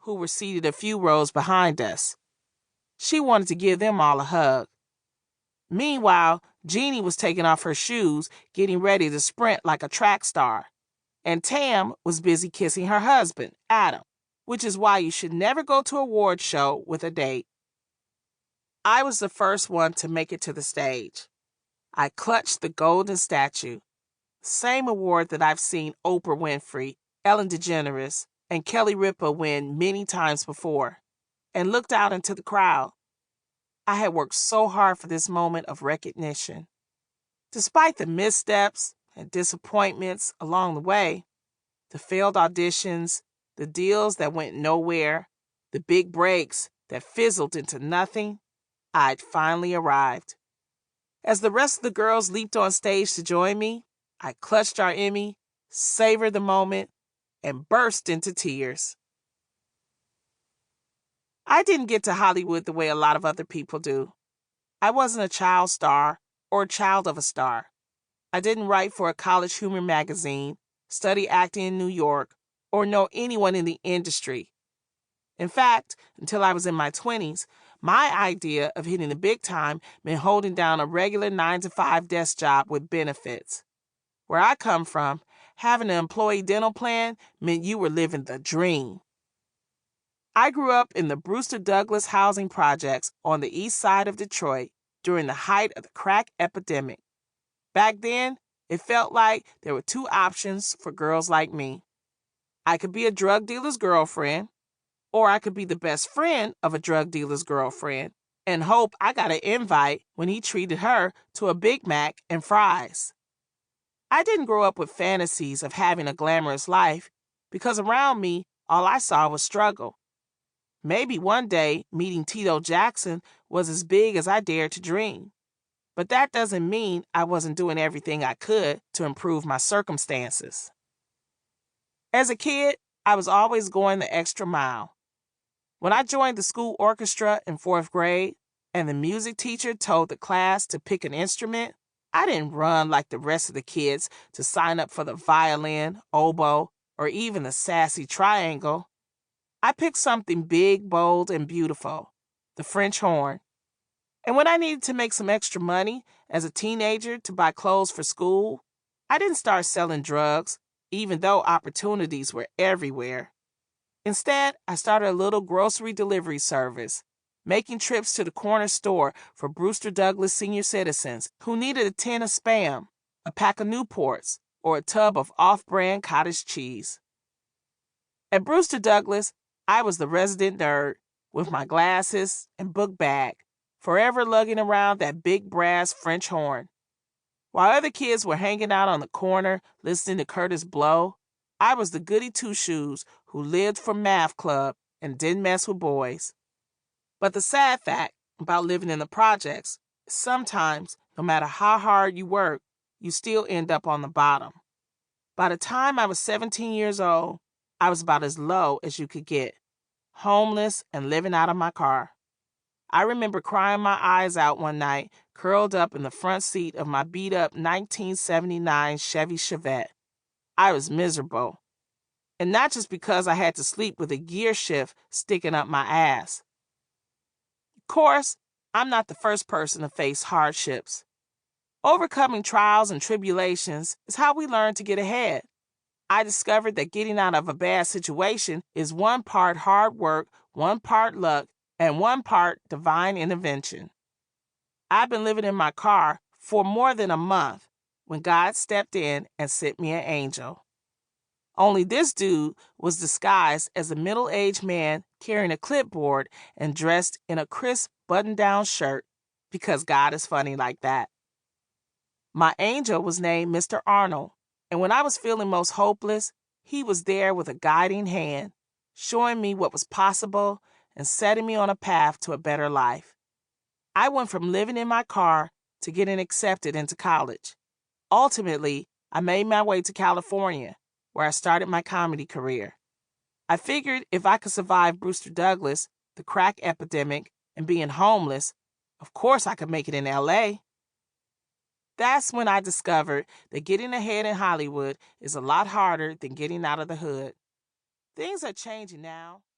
who were seated a few rows behind us. She wanted to give them all a hug. Meanwhile, Jeannie was taking off her shoes, getting ready to sprint like a track star. And Tam was busy kissing her husband, Adam, which is why you should never go to a award show with a date. I was the first one to make it to the stage. I clutched the golden statue, same award that I've seen Oprah Winfrey, Ellen DeGeneres, and Kelly Ripa win many times before, and looked out into the crowd. I had worked so hard for this moment of recognition. Despite the missteps and disappointments along the way, the failed auditions, the deals that went nowhere, the big breaks that fizzled into nothing, I'd finally arrived. As the rest of the girls leaped on stage to join me, I clutched our Emmy, savored the moment, and burst into tears. I didn't get to Hollywood the way a lot of other people do. I wasn't a child star or a child of a star. I didn't write for a college humor magazine, study acting in New York, or know anyone in the industry. In fact, until I was in my 20s, my idea of hitting the big time meant holding down a regular 9-to-5 desk job with benefits. Where I come from, having an employee dental plan meant you were living the dream. I grew up in the Brewster Douglass housing projects on the east side of Detroit during the height of the crack epidemic. Back then, it felt like there were two options for girls like me. I could be a drug dealer's girlfriend, or I could be the best friend of a drug dealer's girlfriend and hope I got an invite when he treated her to a Big Mac and fries. I didn't grow up with fantasies of having a glamorous life because around me, all I saw was struggle. Maybe one day meeting Tito Jackson was as big as I dared to dream. But that doesn't mean I wasn't doing everything I could to improve my circumstances. As a kid, I was always going the extra mile. When I joined the school orchestra in 4th grade and the music teacher told the class to pick an instrument, I didn't run like the rest of the kids to sign up for the violin, oboe, or even the sassy triangle. I picked something big, bold, and beautiful, the French horn. And when I needed to make some extra money as a teenager to buy clothes for school, I didn't start selling drugs, even though opportunities were everywhere. Instead, I started a little grocery delivery service, making trips to the corner store for Brewster Douglass senior citizens who needed a tin of Spam, a pack of Newports, or a tub of off-brand cottage cheese. At Brewster Douglass, I was the resident nerd with my glasses and book bag, forever lugging around that big brass French horn. While other kids were hanging out on the corner listening to Curtis blow, I was the goody two-shoes who lived for math club and didn't mess with boys. But the sad fact about living in the projects is sometimes, no matter how hard you work, you still end up on the bottom. By the time I was 17 years old, I was about as low as you could get, homeless and living out of my car. I remember crying my eyes out one night, curled up in the front seat of my beat-up 1979 Chevy Chevette. I was miserable. And not just because I had to sleep with a gear shift sticking up my ass. Of course, I'm not the first person to face hardships. Overcoming trials and tribulations is how we learn to get ahead. I discovered that getting out of a bad situation is one part hard work, one part luck, and one part divine intervention. I've been living in my car for more than a month when God stepped in and sent me an angel. Only this dude was disguised as a middle-aged man carrying a clipboard and dressed in a crisp button-down shirt because God is funny like that. My angel was named Mr. Arnold, and when I was feeling most hopeless, he was there with a guiding hand, showing me what was possible and setting me on a path to a better life. I went from living in my car to getting accepted into college. Ultimately, I made my way to California, where I started my comedy career. I figured if I could survive Brewster Douglass, the crack epidemic, and being homeless, of course I could make it in L.A. That's when I discovered that getting ahead in Hollywood is a lot harder than getting out of the hood. Things are changing now.